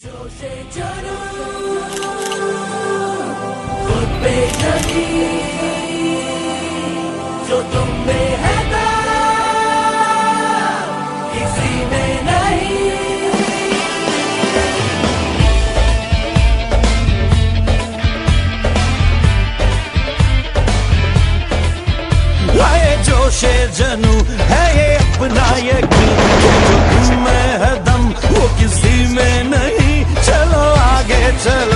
जोशे जनू खुद पे यकीन जो तुम में है दम किसी में नहीं। लाए जोशे जनू है ये अपना यकीन जो तुम में है दम वो किसी में नहीं। चलो आगे चलो।